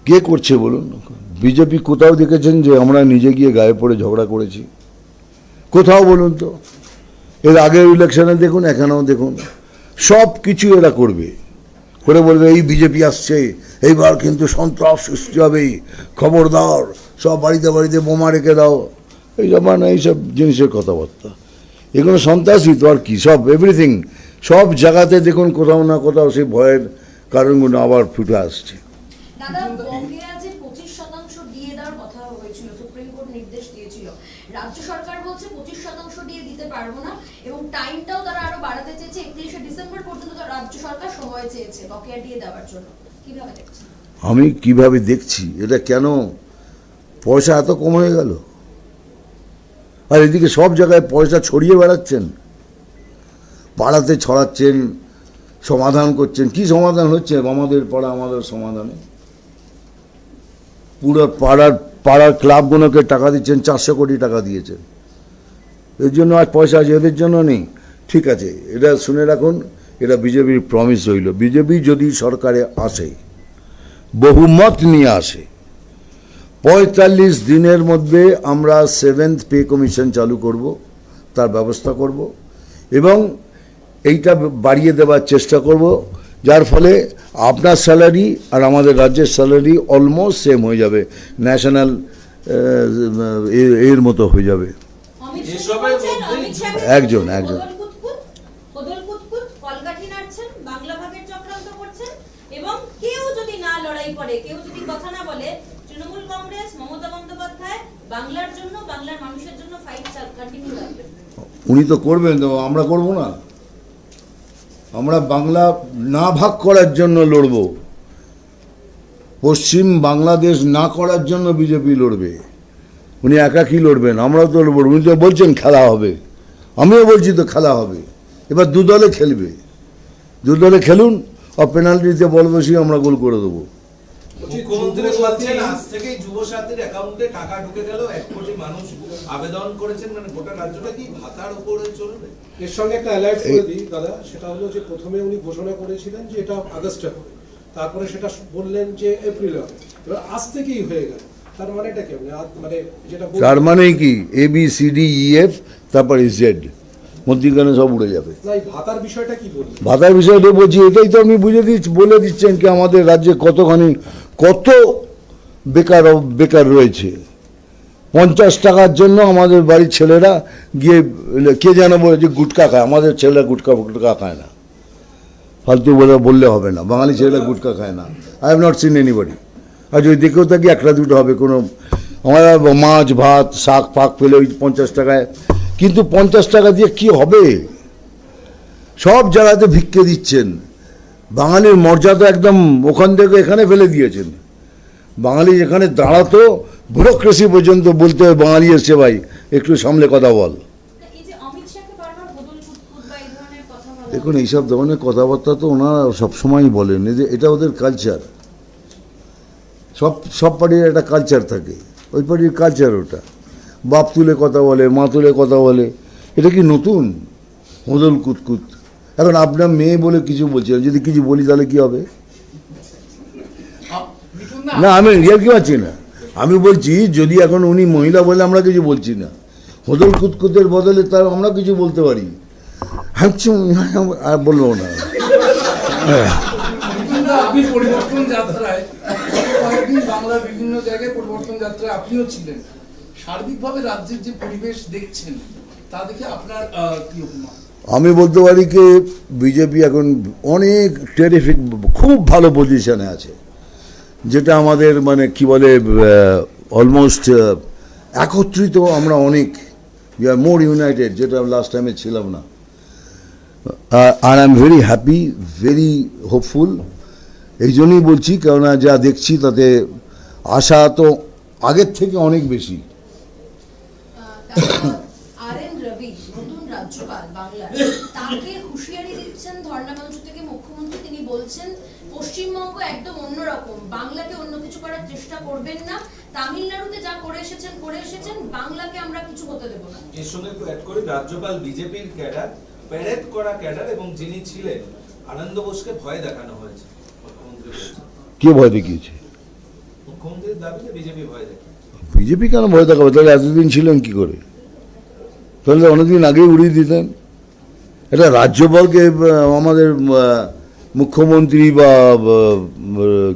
কে করছে বলুন? বিজেপি কোথাও দেখেছেন যে আমরা নিজে গিয়ে গায়ে পড়ে ঝগড়া করেছি? কোথাও বলুন তো। এর আগের ইলেকশনে দেখুন, এখানেও দেখুন, সব কিছু এরা করবে, করে বলবে এই বিজেপি আসছে, এইবার কিন্তু সন্ত্রাস সৃষ্টি হবে, খবরদার, সব বাড়িতে বাড়িতে বোমা রেখে দাও, এই মানে এইসব জিনিসের কথাবার্তা। এগুলো সন্ত্রাসী তো আর কি, সব এভরিথিং, সব জায়গাতে দেখুন কোথাও না কোথাও সেই ভয়ের কারণগুলো আবার ফুটে আসছে। দাদা, বকেয়া যে 25% দিয়ে দেওয়ার কথা হয়েছিল, সুপ্রিম কোর্ট নির্দেশ দিয়েছিল, রাজ্য সরকার বলছে 25% দিয়ে দিতে পারবো না, এবং টাইমটাও তারা আরো বাড়াতে চেয়েছে, 31শে ডিসেম্বর পর্যন্ত রাজ্য সরকার সময় চেয়েছে বকেয়া দিয়ে দেওয়ার জন্য। কিভাবে দেখছেন? আমি কিভাবে দেখছি, এটা কেন পয়সা এত কম হয়ে গেল? আর এদিকে সব জায়গায় পয়সা ছড়িয়ে বেড়াচ্ছেন, পাড়াতে ছড়াচ্ছেন, সমাধান করছেন। কি সমাধান হচ্ছে আমাদের পাড়া আমাদের সমাধানে? পুরো পাড়ার ক্লাবগুলোকে টাকা দিচ্ছেন, 400 কোটি টাকা দিয়েছেন, এর জন্য আজ পয়সা আছে, এদের জন্য নেই। ঠিক আছে, এটা শুনে রাখুন, এটা বিজেপির প্রমিস রইল। বিজেপি যদি সরকারে আসে, বহুমত নিয়ে আসে, 45 দিনের মধ্যে আমরা 7th পে কমিশন চালু করব, তার ব্যবস্থা করব, এবং এইটা বাড়িয়ে দেওয়ার চেষ্টা করব, যার ফলে আপনার স্যালারি আর আমাদের রাজ্যের স্যালারি অলমোস্ট সেম হয়ে যাবে, ন্যাশনাল এর মতো হয়ে যাবে। একজন বাংলা ভাগের চক্রান্ত করছেন, এবং কেউ যদি না লড়াই করে, কেউ যদি কথা না বলে, তৃণমূল কংগ্রেস, মমতা বন্দ্যোপাধ্যায় বাংলার জন্য, বাংলার মানুষের জন্য ফাইট কন্টিনিউ রাখবেন। উনি তো করবেন, তো আমরা করব না? আমরা বাংলা না ভাগ করার জন্য লড়ব, পশ্চিম বাংলাদেশ না করার জন্য বিজেপি লড়বে। উনি একাকী লড়বেন, আমরাও তো লড়ব। উনি তো বলছেন খেলা হবে, আমিও বলছি তো খেলা হবে। এবার দুদলে খেলবে, দুদলে খেলুন, আর পেনাল্টিতে বল বসিয়ে আমরা গোল করে দেবো। মুখ্যমন্ত্রী বলছেন আজ থেকেই যুবসাথীর অ্যাকাউন্টে টাকা ঢুকে গেল, 1 কোটি মানুষ আবেদন করেছেন, মানে গোটা রাজ্যটা কি ভাতার উপরে চলবে? এর সঙ্গে একটা অ্যালার্ট করে দিই দাদা, সেটা হলো যে প্রথমে উনি ঘোষণা করেছিলেন যে এটা আগস্টে হবে, তারপরে সেটা বললেন যে এপ্রিলে হবে, এবার আজ থেকেই হয়ে গেল। তার মানেটা কেমন? মানে যেটা তার মানে কি ABCDEF তারপরে Z, মধ্যিখানে সব উড়ে যাবে। না, এই ভাতার বিষয়টা কি বলবেন? ভাতার বিষয়টা বলছি, এটাই তো আমি বলে দিচ্ছেন কি আমাদের রাজ্যে কত বেকার রয়েছে। 50 টাকার জন্য আমাদের বাড়ির ছেলেরা গিয়ে, কে যেন বলে যে গুটকা খায়, আমাদের ছেলেরা গুটকা খায় না, ফালতু বললে হবে না, বাঙালি ছেলেরা গুটকা খায় না। I have not seen anybody. আর যদি দেখেও থাকি একটা দুটো হবে, কোনো আমরা মাছ ভাত শাক ফাক পেলে ওই 50 টাকায়, কিন্তু 50 টাকা দিয়ে কি হবে? সব জায়গাতে ভিক্ষে দিচ্ছেন, বাঙালির মর্যাদা একদম ওখান থেকে এখানে ফেলে দিয়েছেন। বাঙালি যেখানে দাঁড়াতো, ব্যুরোক্রেসি পর্যন্ত বলতে হয় বাঙালি এসছে ভাই একটু সামলে কথা বল। দেখুন, এইসব ধরনের কথাবার্তা তো ওনারা সবসময়ই বলেন, যে এটা ওদের কালচার। সব পার্টির একটা কালচার থাকে, ওই পার্টির কালচার ওটা। বাপ তুলে কথা বলে, মা তুলে কথা বলে, এটা কি নতুন? হোদল কুতকুত। এখন আপনার মেয়ে বলে কিছু বলছে, যদি কিছু বলি তাহলে কি হবে? না, আমি রিয়াল কি পাচ্ছি না, আমি বলছি যদি এখন উনি মহিলা বলে আমরা কিছু বলছি না, হোদল কুতকুতের বদলে তার আমরা কিছু বলতে পারি। আর বলবো না। আপনি পরিবর্তন যাত্রায় বাংলার বিভিন্ন জায়গায় পরিবর্তন যাত্রায় আপনিও ছিলেন, সার্বিকভাবে রাজ্যের যে পরিবেশ দেখছেন তা দেখে আপনার কি অভিমত? আমি বলতে পারি কি বিজেপি এখন অনেক টেরিফিক, খুব ভালো পজিশনে আছে, যেটা আমাদের মানে কি বলে অলমোস্ট একত্রিত আমরা অনেক, উই আর মোর ইউনাইটেড, যেটা লাস্ট টাইমে ছিলাম না। আর I am very happy, very hopeful. এই জন্যই বলছি, কেননা যা দেখছি তাতে আশা তো আগের থেকে অনেক বেশি। RN রবি নতুন রাজ্যপাল বাংলার, তাকে হুঁশিয়ারি দিচ্ছেন ধর্ণা মঞ্চ থেকে মুখ্যমন্ত্রী। তিনি বলছেন পশ্চিমবঙ্গ একদম অন্যরকম, বাংলাকে অন্য কিছু করার চেষ্টা করবেন না, তামিলনাড়ুতে যা করে এসেছেন, বাংলাকে আমরা কিছু হতে দেব না। এর সঙ্গে একটু অ্যাড করি, রাজ্যপাল বিজেপির ক্যাডার, প্যারেড করা ক্যাডার, এবং যিনি ছিলেন আনন্দ বোসকে ভয় দেখানো হয়েছে। মুখ্যমন্ত্রী বলছেন। কে ভয় দেখিয়েছে? মুখ্যমন্ত্রীর দাবিতে বিজেপি ভয় দেখে। বিজেপি কেন ভয় দেখাবে? তাহলে এতদিন ছিলেন কি করে? তাহলে অনেকদিন আগেই উড়িয়ে দিতেন। এটা রাজ্যপালকে আমাদের মুখ্যমন্ত্রী বা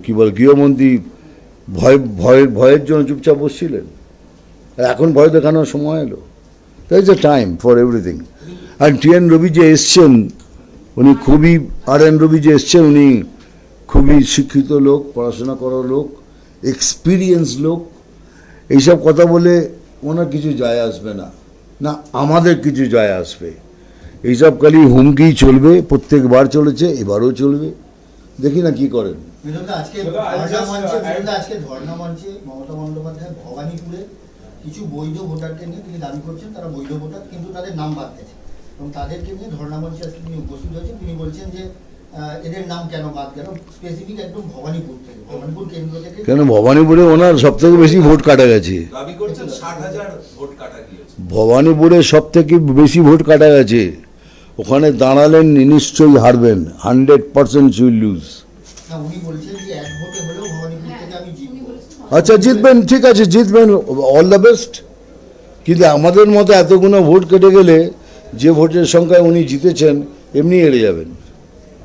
কি বলে গৃহমন্ত্রী ভয়ের জন্য চুপচাপ বসছিলেন। আর এখন ভয় দেখানোর সময় এলো। That is a time for everything. আর টি.এন. রবি যে এসছেন, উনি খুবই আর.এন. রবি যে এসছেন, উনি খুবই শিক্ষিত লোক, পড়াশোনা করা লোক, এক্সপিরিয়েন্স লোক। এইসব কথা বলে ওনার কিছু যায় আসবে না, না আমাদের কিছু যায় আসবে। এইসব খালি হুমকি চলবে, প্রত্যেকবার চলেছে, এবারও চলবে। দেখি না কি করেন। আজকে ধর্ণা মঞ্চে মমতা বন্দ্যোপাধ্যায় ভবানীপুরে কিছু বৈধ ভোটারকে নিয়ে তিনি দাবি করছেন তারা বৈধ ভোটার, কিন্তু তাদের নাম বাদ গেছে এবং তাদেরকে নিয়ে ধর্ণা মঞ্চে আজকে তিনি উপস্থিত হয়েছেন। তিনি বলছেন যে এদের নাম কেন বাদ গেল, স্পেসিফিক একদম ভবানীপুর থেকে, ভবানীপুর কেন্দ্র থেকে। কেন ভবানীপুরে ওনার সব থেকে বেশি ভোট কাটা গেছে। দাবি করছেন 60,000 ভোট কাটা গিয়েছে। ভবানীপুরে সব থেকে বেশি ভোট কাটা গেছে। ওখানে দাঁড়ালেন, নিশ্চয়ই হারবেন, 100% উইল লুজ। না, উনি বলছেন যে এক ভোটে হলেও ভবানীপুর থেকে আমি জিতবো। আচ্ছা জিতবেন, ঠিক আছে জিতবেন, অল দ্য বেস্ট। কিন্তু আমাদের মতো এতগুলো ভোট কেটে গেলে যে ভোটের সংখ্যায় উনি জিতেছেন এমনি হেরে যাবেন।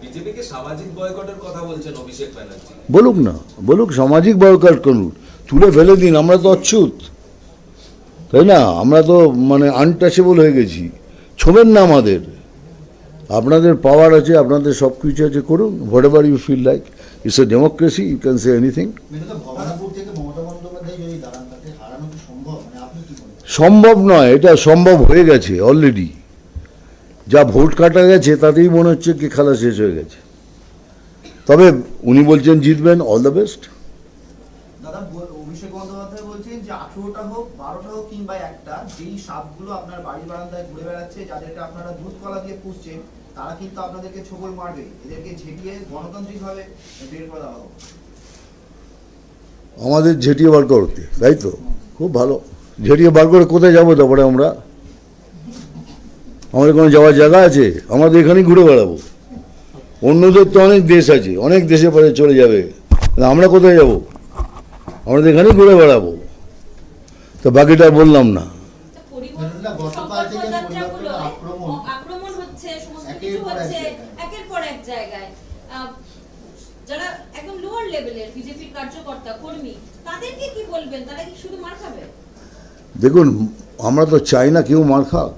বিজেপিকে সামাজিক বয়কটের কথা বলছেন অভিষেক ব্যানার্জি। বলুক না, বলুক, সামাজিক বয়কট করুন, তুলে ফেলে দিন। আমরা তো অচ্ছুত, তাই না? আমরা তো মানে আনটাচেবল হয়ে গেছি। ছোবেন না আমাদের। আপনাদের পাওয়ার আছে, আপনাদের সব কিছু আছে, করুন whatever you feel like. It's a democracy, you can say anything. Bhabanipur থেকে মমতা বন্দ্যোপাধ্যায় যদি দাঁড়ান তাকে হারানো কি সম্ভব? মানে আপনি কি বলেন? সম্ভব নয়, এটা সম্ভব হয়ে গেছে অলরেডি। যা ভোট কাটা গেছে তাতেই মনে হচ্ছে কি খেলা শেষ হয়ে গেছে। তবে উনি বলছেন জিতবেন, অল দ্য বেস্ট। দাদা, অভিষেক বন্দ্যোপাধ্যায় বলছেন যে 18টা হোক 12টা হোক কিংবা একটা, যেই সাপগুলো আপনার বাড়ির বারান্দায় ঘুরে বেড়াচ্ছে, যাদেরকে আপনারা দুধ কলা দিয়ে পুষছেন, তারা কিন্তু আপনাদেরকে ছোবল মারবে, এদেরকে ঝেঁটিয়ে গণতান্ত্রিকভাবে বের করে দেওয়া হোক। আমাদের ঝেঁটিয়ে বার করতে, তাই তো? খুব ভালো। ঝেঁটিয়ে বার করে কোথায় যাবো তারপরে? আমাদের কোনো যাওয়ার জায়গা আছে? আমাদের এখানেই ঘুরে বেড়াবো। অন্যদের তো অনেক দেশ আছে, অনেক দেশে পরে চলে যাবে, আমরা কোথায় যাব? আমাদের এখানেই ঘুরে বেড়াবো। তো বাকিটা বললাম না। গতকাল থেকে সংকল্পযাত্রাগুলো আক্রমণ আক্রমণ হচ্ছে, সমস্ত একের কিছু পর এক হচ্ছে জায়গায়। একের পর এক জায়গায়। যারা একদম লোয়ার লেভেলের বিজেপির কার্যকর্তা কর্মী, তাদেরকে কি বলবেন? তারা কি শুধু মার খাবে? দেখুন, আমরা তো চাই না কেউ মার খাক।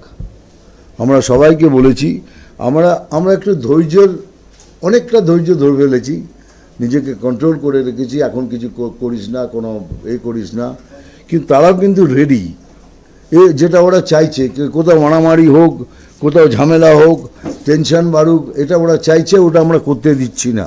আমরা সবাইকে বলেছি, আমরা একটু অনেকটা ধৈর্য ধরে ফেলেছি, নিজেকে কন্ট্রোল করে রেখেছি। এখন কিছু করিস না, কোনো করিস না। কিন্তু তারাও কিন্তু রেডি, যেটা ওরা চাইছে, কোথাও মারামারি হোক, কোথাও ঝামেলা হোক, টেনশন বাড়ুক, এটা ওরা চাইছে, ওটা আমরা করতে দিচ্ছি না।